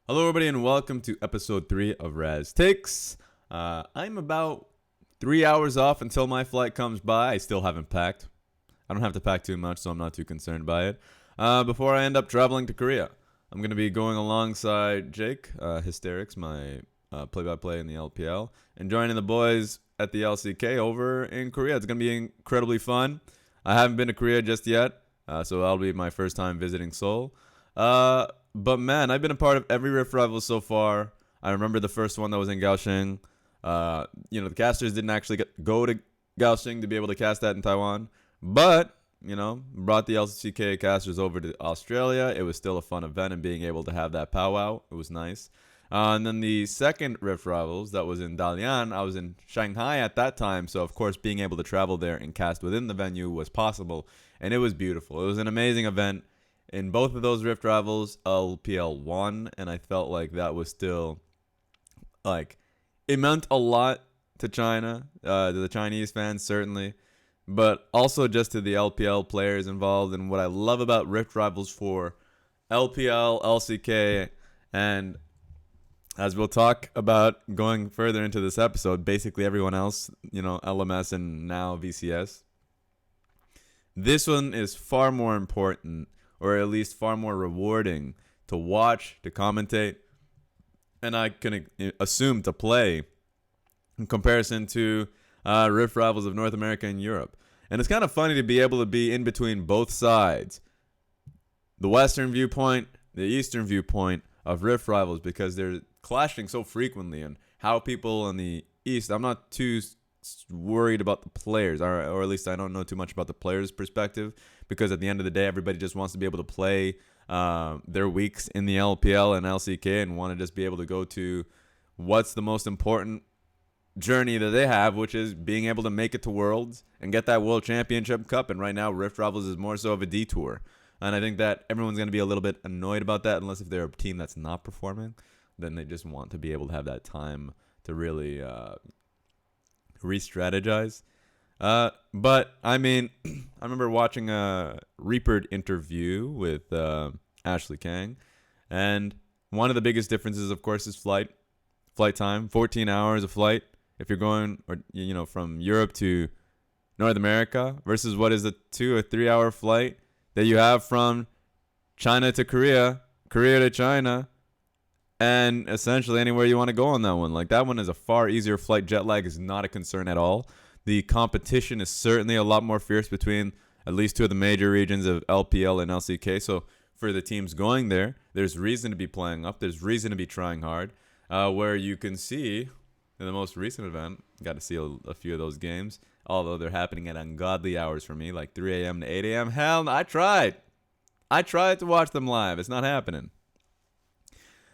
Hello, everybody, and welcome to episode 3 of Raz Takes. I'm about 3 hours off until my flight comes by. I still haven't packed. I don't have to pack too much, so I'm not too concerned by it. Before I end up traveling to Korea, I'm going to be going alongside Jake, Hysterics, my play-by-play in the LPL, and joining the boys at the LCK over in Korea. It's going to be incredibly fun. I haven't been to Korea just yet, so that'll be my first time visiting Seoul. But man, I've been a part of every Rift Rival so far. I remember the first one that was in Kaohsiung. The casters didn't actually go to Kaohsiung to be able to cast that in Taiwan, but brought the LCK casters over to Australia. It was still a fun event, and being able to have that powwow, it was nice. And then the second Rift Rivals that was in Dalian, I was in Shanghai at that time, so of course being able to travel there and cast within the venue was possible, and it was beautiful. It was an amazing event. In both of those Rift Rivals, LPL won, and I felt like that was still, it meant a lot to China, to the Chinese fans, certainly, but also just to the LPL players involved. And what I love about Rift Rivals for LPL, LCK, and as we'll talk about going further into this episode, basically everyone else, LMS and now VCS, this one is far more important, or at least far more rewarding to watch, to commentate, and I can assume to play in comparison to Rift Rivals of North America and Europe. And it's kind of funny to be able to be in between both sides, the Western viewpoint, the Eastern viewpoint of Rift Rivals, because they're clashing so frequently. And how people in the East, I'm not too worried about the players, or at least I don't know too much about the players' perspective, because at the end of the day, everybody just wants to be able to play their weeks in the LPL and LCK and want to just be able to go to what's the most important journey that they have, which is being able to make it to Worlds and get that World Championship Cup. And right now, Rift Rivals is more so of a detour. And I think that everyone's going to be a little bit annoyed about that, unless if they're a team that's not performing, then they just want to be able to have that time to really re-strategize. But I mean, I remember watching a Reaper interview with Ashley Kang, and one of the biggest differences, of course, is flight time. 14 hours of flight if you're going, or from Europe to North America, versus what is a 2 or 3 hour flight that you have from China to Korea, Korea to China, and essentially anywhere you want to go on that one. Like, that one is a far easier flight. Jet lag is not a concern at all. The competition is certainly a lot more fierce between at least two of the major regions of LPL and LCK. So for the teams going there, there's reason to be playing up. There's reason to be trying hard. Where you can see in the most recent event, got to see a few of those games, although they're happening at ungodly hours for me, like 3 a.m. to 8 a.m. Hell, I tried to watch them live. It's not happening.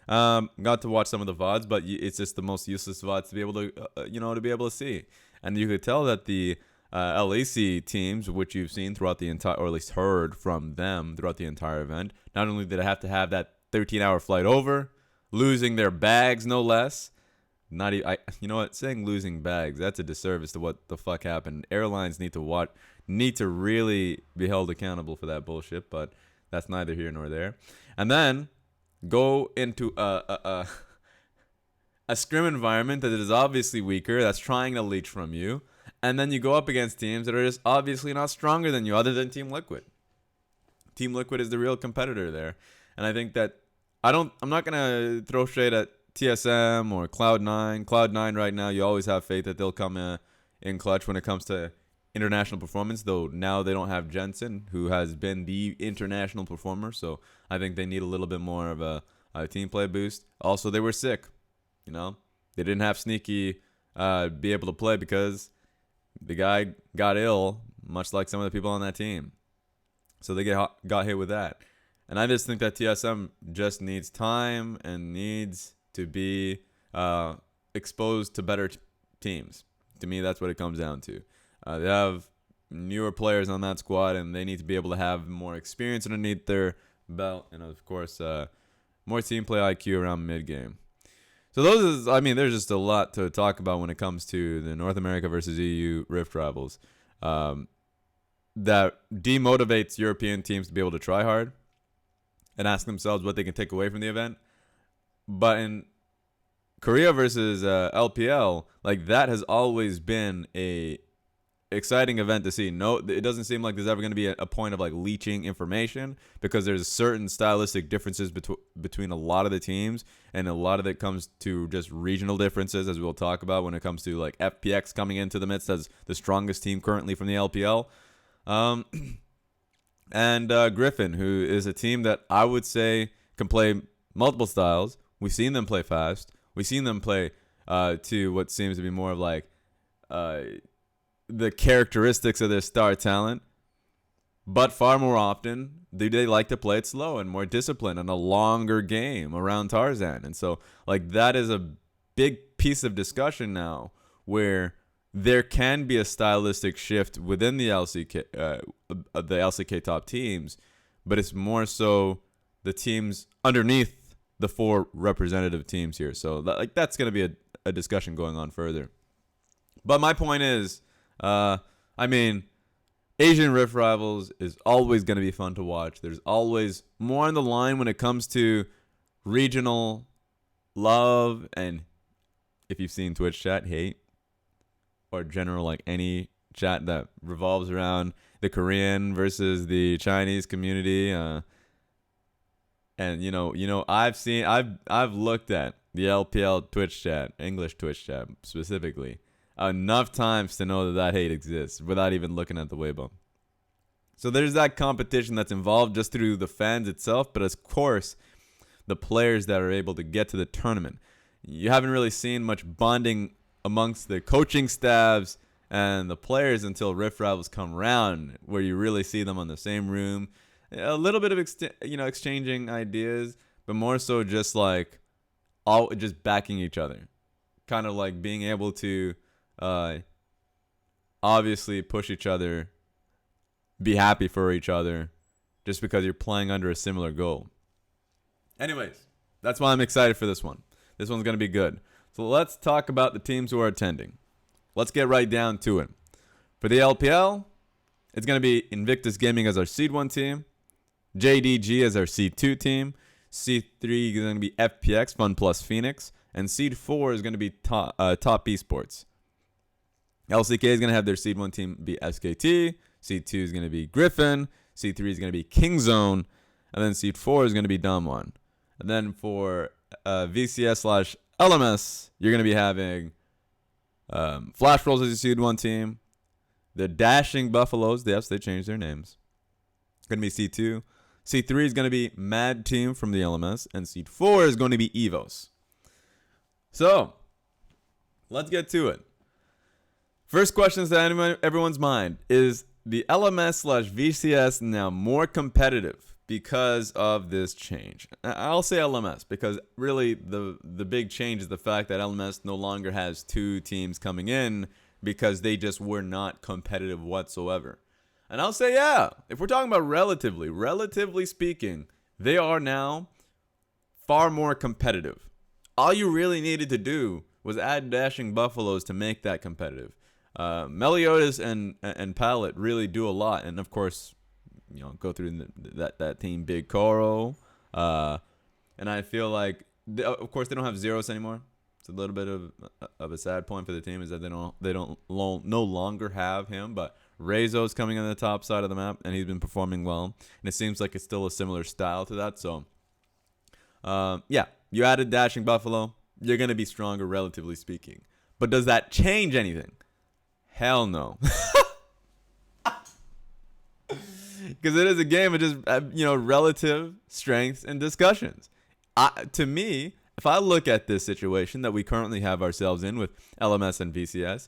Got to watch some of the VODs, but it's just the most useless VODs to be able to, to be able to see. And you could tell that the LEC teams, which you've seen throughout the entire, or at least heard from them throughout the entire event, not only did they have to have that 13-hour flight over, losing their bags, no less. Not even, you know what? Saying losing bags, that's a disservice to what the fuck happened. Airlines need to really be held accountable for that bullshit, but that's neither here nor there. And then go into a scrim environment that is obviously weaker, that's trying to leech from you, and then you go up against teams that are just obviously not stronger than you, other than Team Liquid. Team Liquid is the real competitor there, and I think that I'm not gonna throw shade at TSM or Cloud9. Cloud9 right now, you always have faith that they'll come in clutch when it comes to international performance, though now they don't have Jensen, who has been the international performer, so I think they need a little bit more of a team play boost. Also, they were sick. They didn't have Sneaky be able to play because the guy got ill, much like some of the people on that team. So they got hit with that. And I just think that TSM just needs time and needs to be exposed to better teams. To me, that's what it comes down to. They have newer players on that squad, and they need to be able to have more experience underneath their belt, and of course, more team play IQ around mid game. So there's just a lot to talk about when it comes to the North America versus EU Rift Rivals. That demotivates European teams to be able to try hard and ask themselves what they can take away from the event. But in Korea versus LPL, like that has always been a exciting event to see. No, it doesn't seem like there's ever going to be a point of like leeching information because there's certain stylistic differences between a lot of the teams, and a lot of it comes to just regional differences, as we'll talk about when it comes to like FPX coming into the midst as the strongest team currently from the LPL. And Griffin, who is a team that I would say can play multiple styles. We've seen them play fast. We've seen them play to what seems to be more of like the characteristics of their star talent. But far more often, they like to play it slow and more disciplined and a longer game around Tarzan. And so, like, that is a big piece of discussion now where there can be a stylistic shift within the LCK top teams, but it's more so the teams underneath the 4 representative teams here. So that's going to be a discussion going on further. But my point is, Asian Rift Rivals is always going to be fun to watch. There's always more on the line when it comes to regional love and, if you've seen Twitch chat, hate, or general like any chat that revolves around the Korean versus the Chinese community. And I've looked at the LPL Twitch chat, English Twitch chat specifically, enough times to know that hate exists without even looking at the Weibo. So there's that competition that's involved just through the fans itself, but of course, the players that are able to get to the tournament. You haven't really seen much bonding amongst the coaching staffs and the players until Rift Rivals come around, where you really see them on the same room. A little bit of exchanging ideas, but more so just like just backing each other. Kind of like being able to obviously push each other, be happy for each other, just because you're playing under a similar goal. Anyways, that's why I'm excited for this one. This one's going to be good. So let's talk about the teams who are attending. Let's get right down to it. For the LPL, it's going to be Invictus Gaming as our Seed 1 team, JDG as our Seed 2 team, Seed 3 is going to be FPX, Fun Plus Phoenix, and Seed 4 is going to be Top Esports. LCK is going to have their Seed 1 team be SKT, Seed 2 is going to be Griffin, Seed 3 is going to be Kingzone, and then Seed 4 is going to be Damwon. And then for VCS/LMS, you're going to be having Flash Rolls as your Seed 1 team. The Dashing Buffaloes, yes, they changed their names. Going to be Seed 2. Seed 3 is going to be Mad Team from the LMS. And Seed 4 is going to be EVOS. So, let's get to it. First questions to everyone's mind. Is the LMS/VCS now more competitive because of this change? I'll say LMS because really the big change is the fact that LMS no longer has 2 teams coming in because they just were not competitive whatsoever. And I'll say, yeah, if we're talking about relatively speaking, they are now far more competitive. All you really needed to do was add Dashing Buffaloes to make that competitive. Meliodas and Palette really do a lot. And of course, go through that team, Big Coro. And I feel like, of course, they don't have Zeros anymore. It's a little bit of a sad point for the team is that they don't no longer have him. But Rezo's coming on the top side of the map, and he's been performing well. And it seems like it's still a similar style to that. So, yeah, you added Dashing Buffalo. You're going to be stronger, relatively speaking. But does that change anything? Hell no. Because it is a game of just, relative strengths and discussions. To me, if I look at this situation that we currently have ourselves in with LMS and VCS,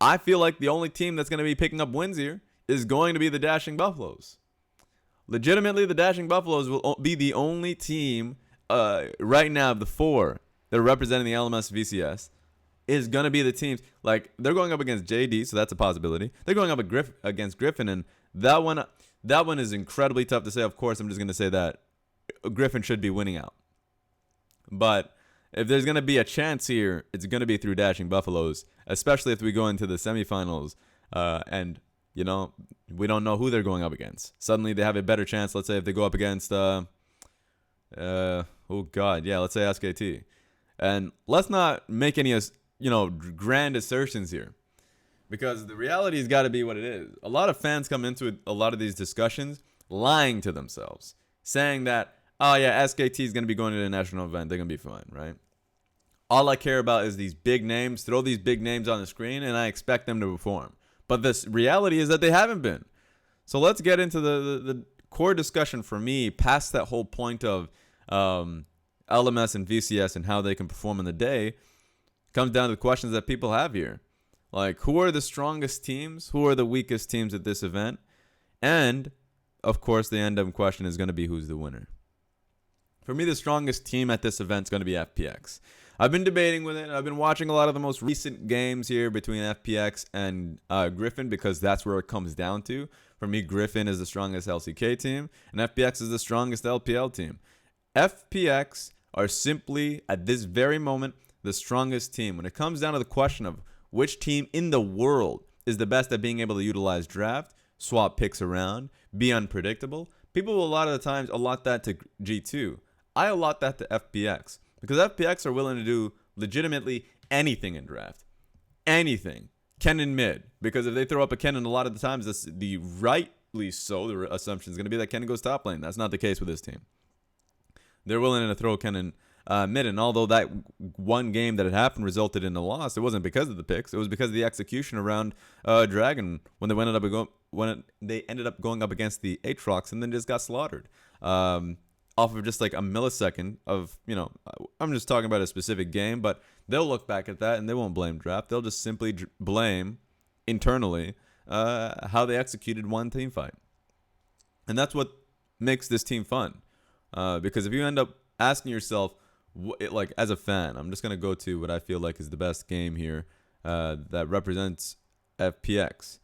I feel like the only team that's going to be picking up wins here is going to be the Dashing Buffaloes. Legitimately, the Dashing Buffaloes will be the only team right now of the 4 that are representing the LMS VCS is going to be the teams. Like, they're going up against JD, so that's a possibility. They're going up against Griffin, and that one is incredibly tough to say. Of course, I'm just going to say that Griffin should be winning out. But if there's going to be a chance here, it's going to be through Dashing Buffaloes, especially if we go into the semifinals and, we don't know who they're going up against. Suddenly they have a better chance. Let's say if they go up against, Oh God, yeah. Let's say SKT, and let's not make any grand assertions here, because the reality has got to be what it is. A lot of fans come into a lot of these discussions lying to themselves, saying that, oh yeah, SKT is going to be going to the national event, they're going to be fine, right? All I care about is these big names. Throw these big names on the screen, and I expect them to perform. But this reality is that they haven't been. So let's get into the core discussion for me, past that whole point of LMS and VCS and how they can perform in the day. Comes down to the questions that people have here. Like, who are the strongest teams? Who are the weakest teams at this event? And, of course, the end-up question is going to be who's the winner. For me, the strongest team at this event is going to be FPX. I've been debating with it. I've been watching a lot of the most recent games here between FPX and Griffin, because that's where it comes down to. For me, Griffin is the strongest LCK team, and FPX is the strongest LPL team. FPX are simply, at this very moment, the strongest team. When it comes down to the question of which team in the world is the best at being able to utilize draft, swap picks around, be unpredictable, people will a lot of the times allot that to G2. I allot that to FPX. Because FPX are willing to do legitimately anything in draft. Anything. Kennen mid. Because if they throw up a Kennen, a lot of the times, the rightly so, the assumption is going to be that Kennen goes top lane. That's not the case with this team. They're willing to throw Kennen mid. And although that one game that had happened resulted in a loss, it wasn't because of the picks. It was because of the execution around Dragon when they ended up going up against the Aatrox and then just got slaughtered. Off of just like a millisecond of, I'm just talking about a specific game, but they'll look back at that and they won't blame draft. They'll just simply blame internally how they executed one team fight. And that's what makes this team fun. Because if you end up asking yourself, like as a fan, I'm just going to go to what I feel like is the best game here that represents FPX.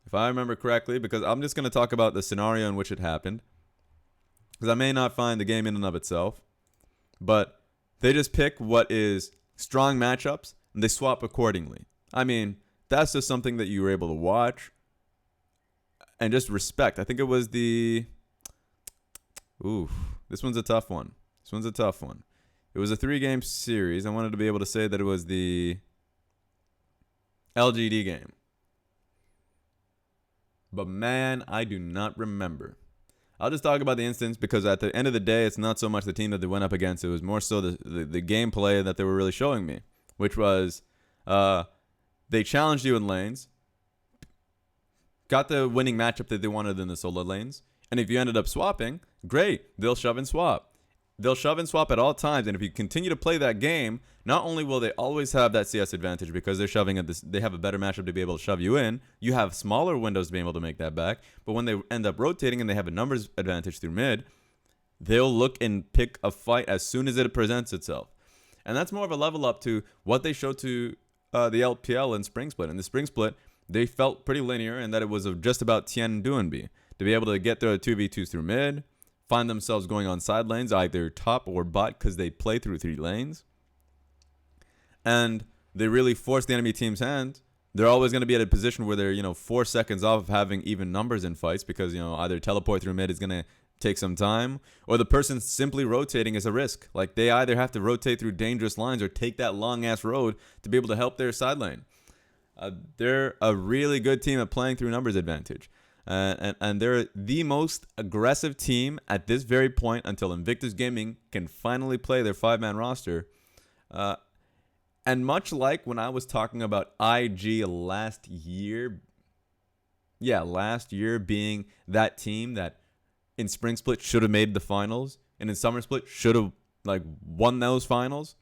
If I remember correctly, because I'm just going to talk about the scenario in which it happened. Because I may not find the game in and of itself, but they just pick what is strong matchups and they swap accordingly. I mean, that's just something that you were able to watch and just respect. I think it was this one's a tough one. It was a 3-game series. I wanted to be able to say that it was the LGD game. But man, I do not remember. I'll just talk about the instance because at the end of the day, it's not so much the team that they went up against. It was more so the gameplay that they were really showing me, which was they challenged you in lanes, got the winning matchup that they wanted in the solo lanes, and if you ended up swapping, great, they'll shove and swap. They'll shove and swap at all times, and if you continue to play that game, not only will they always have that CS advantage because they're shoving at this, they have a better matchup to be able to shove you in. You have smaller windows to be able to make that back, but when they end up rotating and they have a numbers advantage through mid, they'll look and pick a fight as soon as it presents itself. And that's more of a level up to what they showed to the LPL in Spring Split. In the Spring Split, they felt pretty linear and that it was just about Tien and Duanby to be able to get their 2v2s through mid, find themselves going on side lanes, either top or bot, because they play through 3 lanes. And they really force the enemy team's hand. They're always going to be at a position where they're, 4 seconds off of having even numbers in fights because, either teleport through mid is going to take some time, or the person simply rotating is a risk. Like, they either have to rotate through dangerous lines or take that long-ass road to be able to help their side lane. They're a really good team at playing through numbers advantage. And they're the most aggressive team at this very point until Invictus Gaming can finally play their 5-man roster. And much like when I was talking about IG last year being that team that in Spring Split should have made the finals and in Summer Split should have won those finals.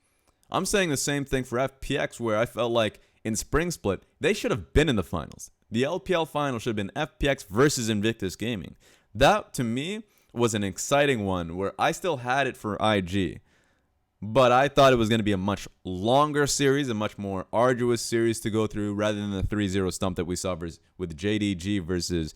I'm saying the same thing for FPX, where I felt like in Spring Split they should have been in the finals. The LPL final should have been FPX versus Invictus Gaming. That, to me, was an exciting one where I still had it for IG. But I thought it was going to be a much longer series, a much more arduous series to go through rather than the 3-0 stump that we saw with JDG versus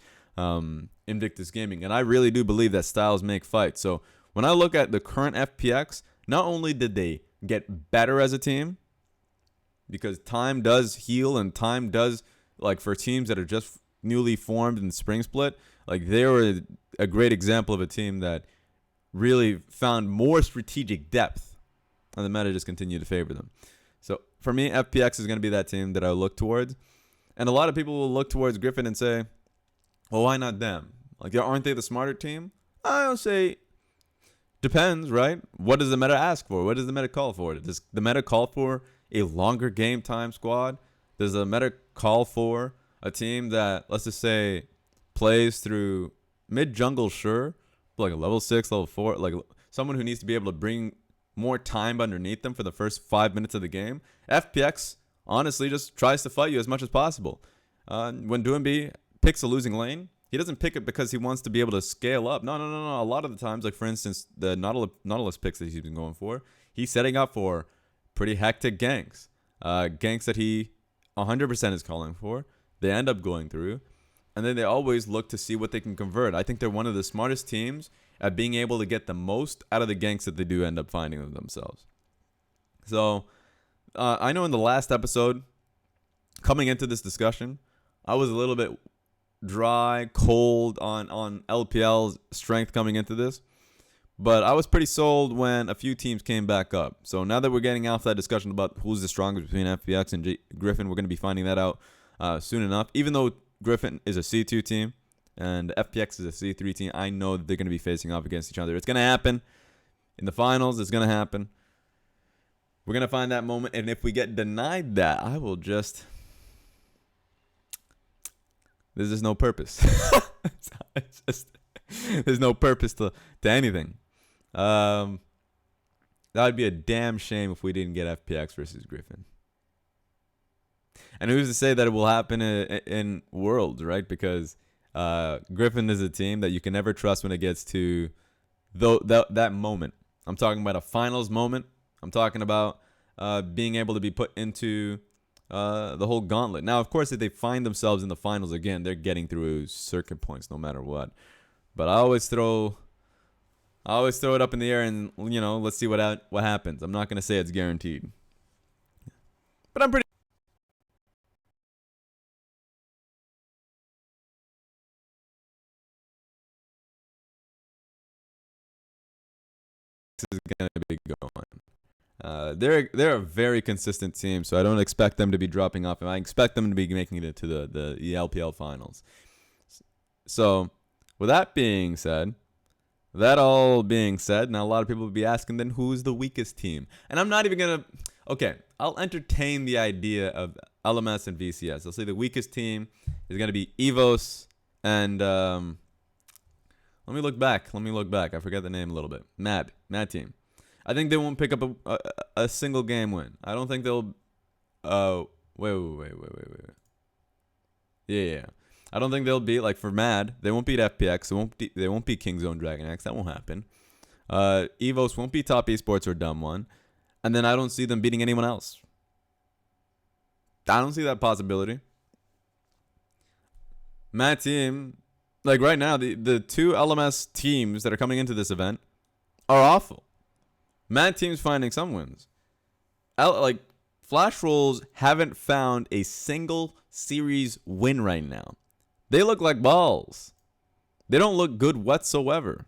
Invictus Gaming. And I really do believe that styles make fights. So when I look at the current FPX, not only did they get better as a team, because time does heal and time does... for teams that are just newly formed in Spring Split, they were a great example of a team that really found more strategic depth, and the meta just continued to favor them. So for me, FPX is going to be that team that I look towards. And a lot of people will look towards Griffin and say, well, why not them? Like, aren't they the smarter team? I'll say, depends, right? What does the meta ask for? What does the meta call for? Does the meta call for a longer game time squad? Does the meta call for a team that, let's just say, plays through mid-jungle, sure, but like a level 6, level 4, like someone who needs to be able to bring more time underneath them for the first 5 minutes of the game? FPX honestly just tries to fight you as much as possible. When Doumbé picks a losing lane, he doesn't pick it because he wants to be able to scale up. No. A lot of the times, like for instance, the Nautilus picks that he's been going for, he's setting up for pretty hectic ganks. Ganks that he 100% is calling for. They end up going through. And then they always look to see what they can convert. I think they're one of the smartest teams at being able to get the most out of the ganks that they do end up finding of themselves. So I know in the last episode, coming into this discussion, I was a little bit dry, cold on LPL's strength coming into this. But I was pretty sold when a few teams came back up. So now that we're getting off that discussion about who's the strongest between FPX and Griffin, we're going to be finding that out soon enough. Even though Griffin is a C2 team and FPX is a C3 team, I know that they're going to be facing off against each other. It's going to happen. In the finals, it's going to happen. We're going to find that moment. And if we get denied that, I will just... There's just no purpose. It's just, there's no purpose to anything. That would be a damn shame if we didn't get FPX versus Griffin. And who's to say that it will happen in Worlds, right? Because Griffin is a team that you can never trust when it gets to that moment. I'm talking about a finals moment. I'm talking about being able to be put into the whole gauntlet. Now, of course, if they find themselves in the finals again, they're getting through circuit points no matter what. But I always throw it up in the air and, let's see what happens. I'm not going to say it's guaranteed. But I'm pretty... is going to be going. They're a very consistent team, so I don't expect them to be dropping off. And I expect them to be making it to the LPL finals. So, with that all being said, now a lot of people will be asking, then who's the weakest team? And I'm not even going to... Okay, I'll entertain the idea of LMS and VCS. I'll say the weakest team is going to be EVOS and... Let me look back. I forgot the name a little bit. Mad team. I think they won't pick up a single game win. I don't think they'll... Wait. Yeah. I don't think they'll beat, like for Mad, they won't beat FPX. They won't beat Kingzone Dragon X. That won't happen. EVOS won't beat Top Esports or Dumb One. And then I don't see them beating anyone else. I don't see that possibility. Mad team... Like right now, the two LMS teams that are coming into this event are awful. Mad team's finding some wins. Like Flash Rolls haven't found a single series win right now. They look like balls. They don't look good whatsoever.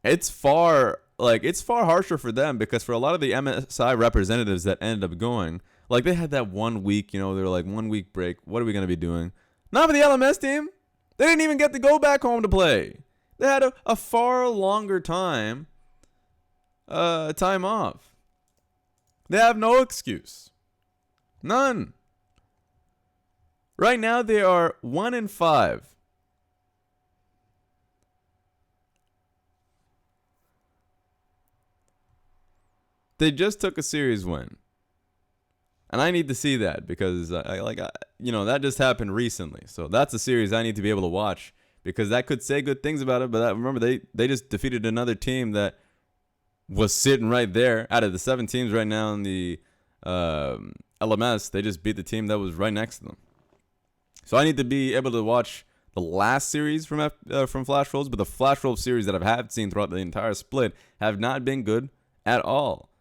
It's far harsher for them because for a lot of the MSI representatives that ended up going, like they had that 1 week, they were like 1 week break. What are we gonna be doing? Not for the LMS team. They didn't even get to go back home to play. They had a far longer time off. They have no excuse. None. Right now, they are 1-5. They just took a series win. And I need to see that because that just happened recently. So that's a series I need to be able to watch because that could say good things about it. But remember, they just defeated another team that was sitting right there. Out of the 7 teams right now in the LMS, they just beat the team that was right next to them. So I need to be able to watch the last series from Flash Rolls. But the Flash Roll series that I've seen throughout the entire split have not been good at all.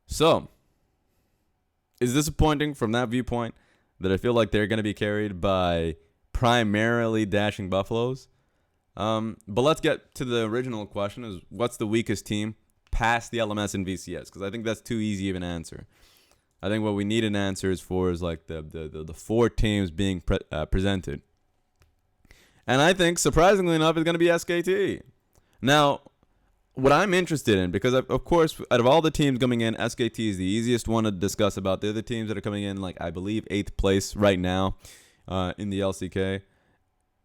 So... it's disappointing from that viewpoint that I feel like they're going to be carried by primarily dashing Buffaloes. But let's get to the original question: is what's the weakest team past the LMS and VCS? Because I think that's too easy of an answer. I think what we need an answer is for is like the four teams being presented. And I think, surprisingly enough, it's going to be SKT. Now, what I'm interested in, because of course, out of all the teams coming in, SKT is the easiest one to discuss about. The other teams that are coming in, like I believe 8th place right now in the LCK.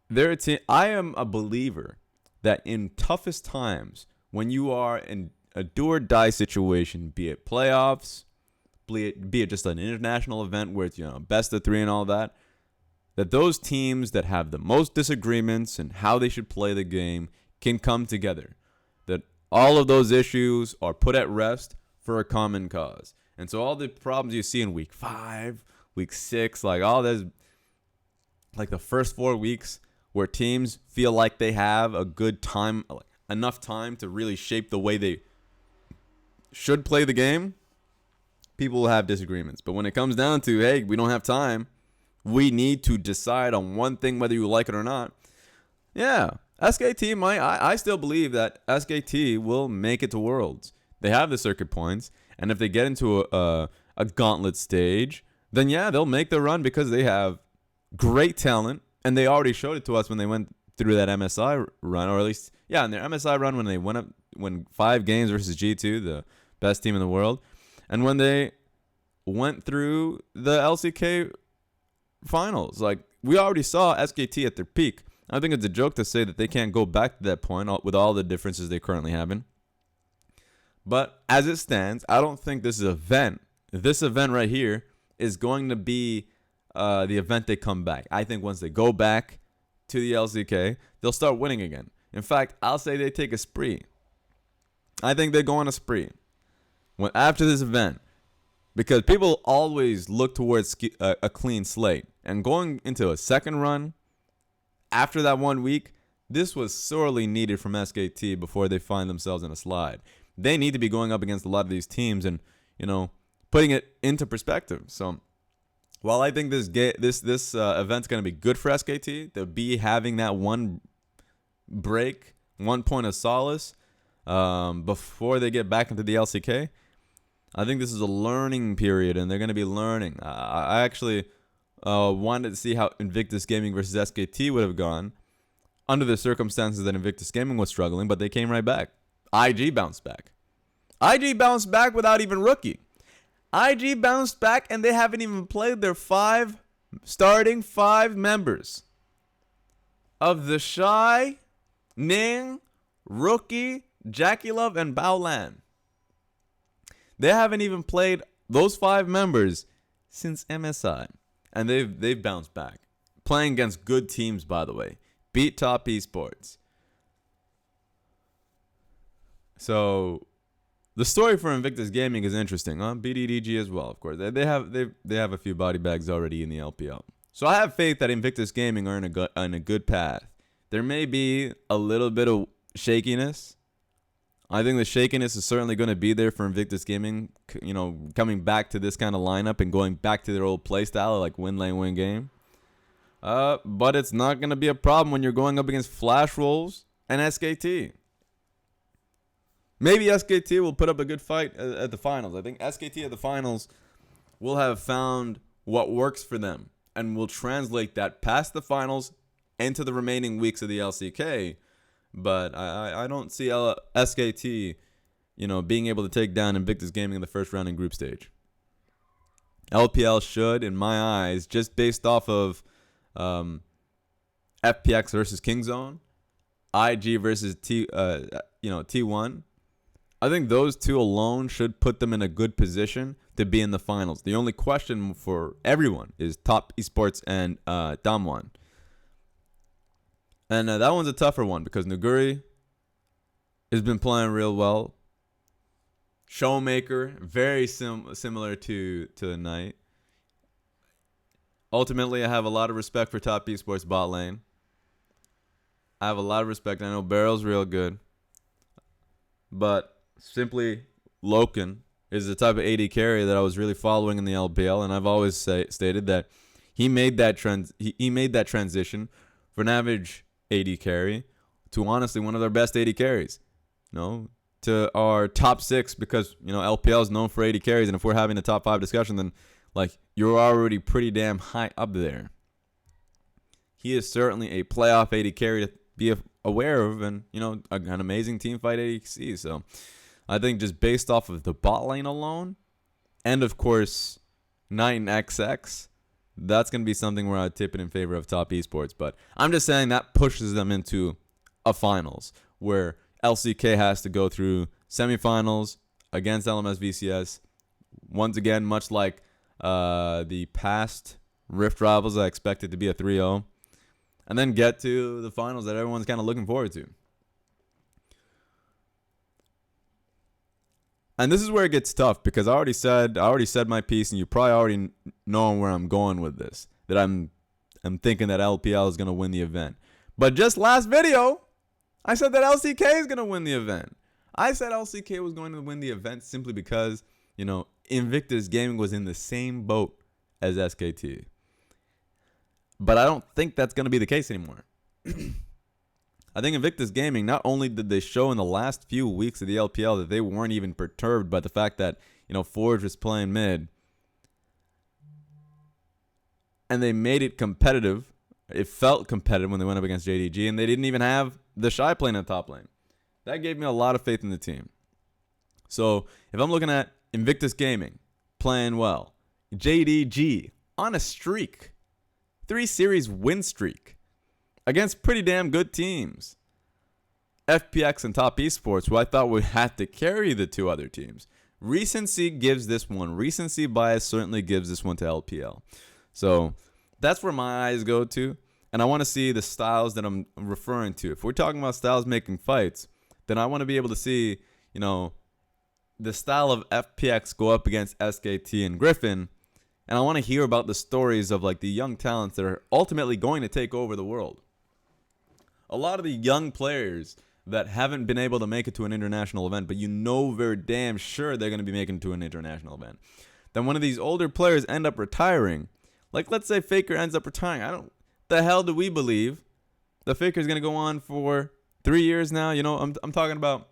They're a team. I am a believer that in toughest times, when you are in a do or die situation, be it playoffs, be it just an international event where it's best of 3 and all that those teams that have the most disagreements and how they should play the game can come together. That all of those issues are put at rest for a common cause. And so all the problems you see in week 5, week 6, like all this, like the first 4 weeks where teams feel like they have a good time, enough time to really shape the way they should play the game, people will have disagreements. But when it comes down to, hey, we don't have time, we need to decide on one thing whether you like it or not. Yeah, SKT I still believe that SKT will make it to Worlds. They have the circuit points, and if they get into a gauntlet stage, then yeah, they'll make the run because they have great talent, and they already showed it to us when they went through that MSI run, or at least, yeah, in their MSI run when they won 5 games versus G2, the best team in the world, and when they went through the LCK finals. Like, we already saw SKT at their peak. I think it's a joke to say that they can't go back to that point with all the differences they currently have in. But as it stands, I don't think this event right here is going to be the event they come back. I think once they go back to the LCK, they'll start winning again. In fact, I'll say they take a spree. I think they go on a spree after this event, because people always look towards a clean slate. And going into a second run after that 1 week, this was sorely needed from SKT before they find themselves in a slide. They need to be going up against a lot of these teams and, putting it into perspective. So while I think this event's going to be good for SKT, they'll be having that one break, 1 point of solace before they get back into the LCK. I think this is a learning period, and they're going to be learning. I actually wanted to see how Invictus Gaming versus SKT would have gone under the circumstances that Invictus Gaming was struggling, but they came right back. IG bounced back. IG bounced back without even Rookie. IG bounced back, and they haven't even played their starting 5 members of the Shy, Ning, Rookie, Jackie Love, and Baolan. They haven't even played those 5 members since MSI, and they've bounced back, playing against good teams, by the way. Beat Top Esports. So the story for Invictus Gaming is interesting, huh? BDDG as well, of course. They have a few body bags already in the LPL. So I have faith that Invictus Gaming are in a good path. There may be a little bit of shakiness. I think the shakiness is certainly going to be there for Invictus Gaming, coming back to this kind of lineup and going back to their old playstyle, like win lane, win game. But it's not going to be a problem when you're going up against Flash Wolves and SKT. Maybe SKT will put up a good fight at the finals. I think SKT at the finals will have found what works for them and will translate that past the finals into the remaining weeks of the LCK. But I don't see SKT, being able to take down Invictus Gaming in the first round in group stage. LPL should, in my eyes, just based off of FPX versus Kingzone, IG versus T1. I think those 2 alone should put them in a good position to be in the finals. The only question for everyone is Top Esports and Damwon. And that one's a tougher one because Nuguri has been playing real well. Showmaker, very similar to the Knight. Ultimately, I have a lot of respect for Top Esports bot lane. I have a lot of respect. I know Barrel's real good. But simply, Loken is the type of AD carry that I was really following in the LPL, and I've always stated that he made that transition for an average AD carry to honestly one of their best 80 carries. To our top 6, because LPL is known for 80 carries, and if we're having a top 5 discussion, then like you're already pretty damn high up there. He is certainly a playoff 80 carry to be aware of, and an amazing team fight ADC. So I think just based off of the bot lane alone, and of course Knight and XX, that's going to be something where I'd tip it in favor of top esports. But I'm just saying that pushes them into a finals where LCK has to go through semifinals against LMS VCS. Once again, much like the past Rift Rivals, I expect it to be a 3-0. And then get to the finals that everyone's kind of looking forward to. And this is where it gets tough, because I already said my piece, and you probably already know where I'm going with this. That I'm thinking that LPL is going to win the event. But just last video, I said that LCK is going to win the event. I said LCK was going to win the event simply because, Invictus Gaming was in the same boat as SKT. But I don't think that's going to be the case anymore. I think Invictus Gaming, not only did they show in the last few weeks of the LPL that they weren't even perturbed by the fact that, Forge was playing mid, and they made it competitive. It felt competitive when they went up against JDG, and they didn't even have the Shy playing in the top lane. That gave me a lot of faith in the team. So if I'm looking at Invictus Gaming playing well, JDG on a streak, 3 series win streak against pretty damn good teams, FPX and Top Esports, who I thought would have to carry the 2 other teams. Recency gives this one. Recency bias certainly gives this one to LPL. So that's where my eyes go to. And I want to see the styles that I'm referring to. If we're talking about styles making fights, then I want to be able to see, the style of FPX go up against SKT and Griffin. And I want to hear about the stories of like the young talents that are ultimately going to take over the world. A lot of the young players that haven't been able to make it to an international event, but very damn sure they're going to be making it to an international event. Then one of these older players end up retiring. Like, let's say Faker ends up retiring. The hell do we believe the Faker's going to go on for 3 years now? I'm talking about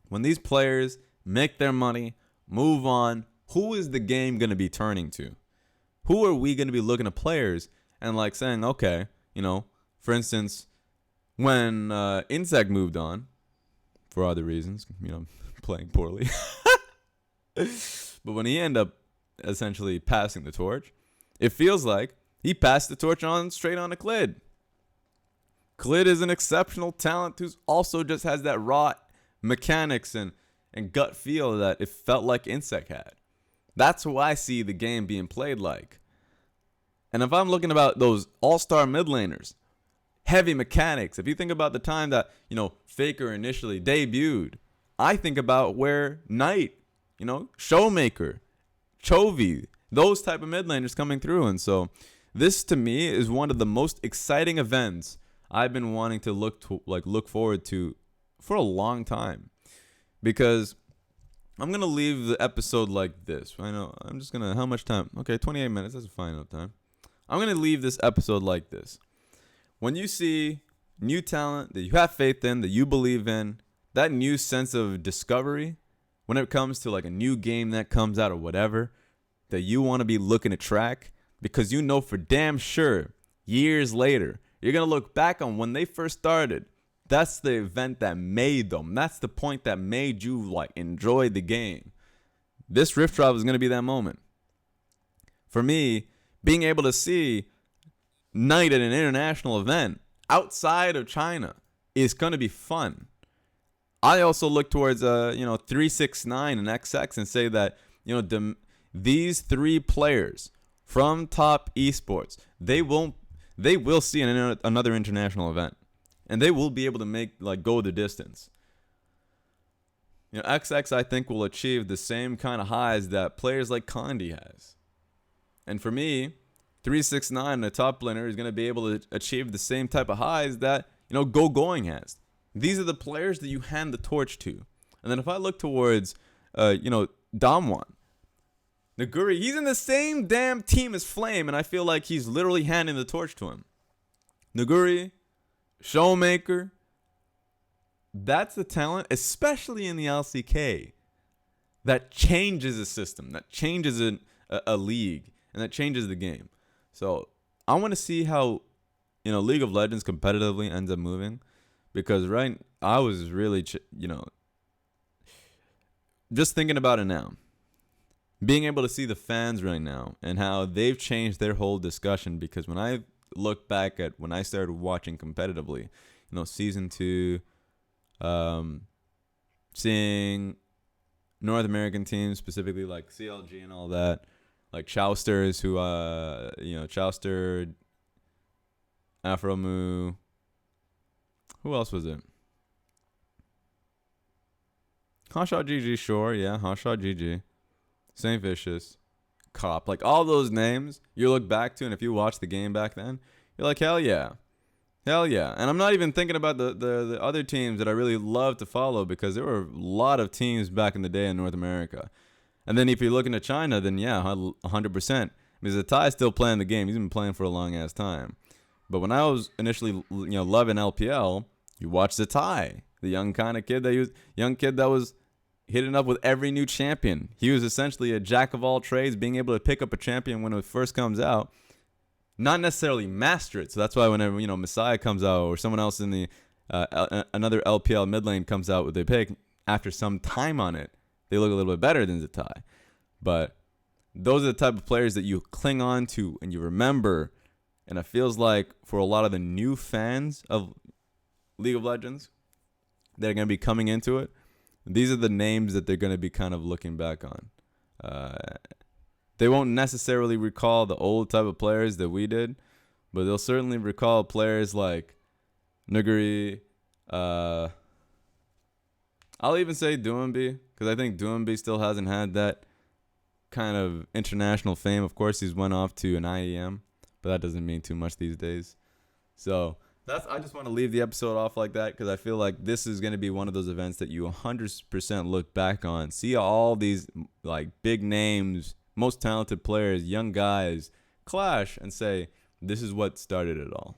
when these players make their money, move on. Who is the game going to be turning to? Who are we going to be looking at players and like saying, okay, for instance, when Insect moved on for other reasons, playing poorly. But when he ended up essentially passing the torch, it feels like he passed the torch straight on to Clid. Clid is an exceptional talent who also just has that raw mechanics and gut feel that it felt like Insect had. That's who I see the game being played like. And if I'm looking about those all-star mid laners, heavy mechanics, if you think about the time that, Faker initially debuted, I think about where Knight, Showmaker, Chovy, those type of mid laners coming through. And so this to me is one of the most exciting events I've been wanting to look forward to for a long time. Because I'm going to leave the episode like this. I know. I'm just going to... How much time? Okay, 28 minutes. That's a fine enough time. I'm going to leave this episode like this. When you see new talent that you have faith in, that you believe in, that new sense of discovery, when it comes to like a new game that comes out or whatever, that you want to be looking to track, because for damn sure, years later, you're going to look back on when they first started. That's the event that made them. That's the point that made you enjoy the game. This Rift Trial is going to be that moment. For me, being able to see Knight at an international event outside of China is going to be fun. I also look towards 369 and XX and say that these 3 players from Top Esports, they will see another international event. And they will be able to go the distance. XX, I think, will achieve the same kind of highs that players like Condi has. And for me, 369, the top laner, is going to be able to achieve the same type of highs that, Going has. These are the players that you hand the torch to. And then if I look towards, Damwon, Naguri, he's in the same damn team as Flame, and I feel like he's literally handing the torch to him. Naguri, Showmaker, that's the talent, especially in the LCK, that changes a system, that changes a league, and that changes the game. So I want to see how League of Legends competitively ends up moving, because I was really just thinking about it now, being able to see the fans right now and how they've changed their whole discussion. Because when I look back at when I started watching competitively, season 2, seeing North American teams, specifically like CLG and all that, like Chousters, who Chouster, Afromu, who else was it? Hotshot GG, sure, yeah, Hotshot GG, Saint Vicious, Cop, like all those names you look back to, and if you watch the game back then, you're like, hell yeah. Hell yeah. And I'm not even thinking about the other teams that I really love to follow, because there were a lot of teams back in the day in North America. And then if you look into China, then yeah, 100%. Because the Thai is still playing the game. He's been playing for a long ass time. But when I was initially loving LPL, you watch the Thai, the young kid that was hitting up with every new champion. He was essentially a jack of all trades, being able to pick up a champion when it first comes out, not necessarily master it. So that's why whenever Messiah comes out, or someone else in the another LPL mid lane comes out with a pick, after some time on it, they look a little bit better than Zatai. But those are the type of players that you cling on to and you remember. And it feels like for a lot of the new fans of League of Legends that are going to be coming into it, these are the names that they're going to be kind of looking back on. They won't necessarily recall the old type of players that we did, but they'll certainly recall players like Nuguri. I'll even say Duembi, because I think Duembi still hasn't had that kind of international fame. Of course, he's went off to an IEM, but that doesn't mean too much these days. So I just want to leave the episode off like that, because I feel like this is going to be one of those events that you 100% look back on, see all these like big names, most talented players, young guys clash, and say, this is what started it all.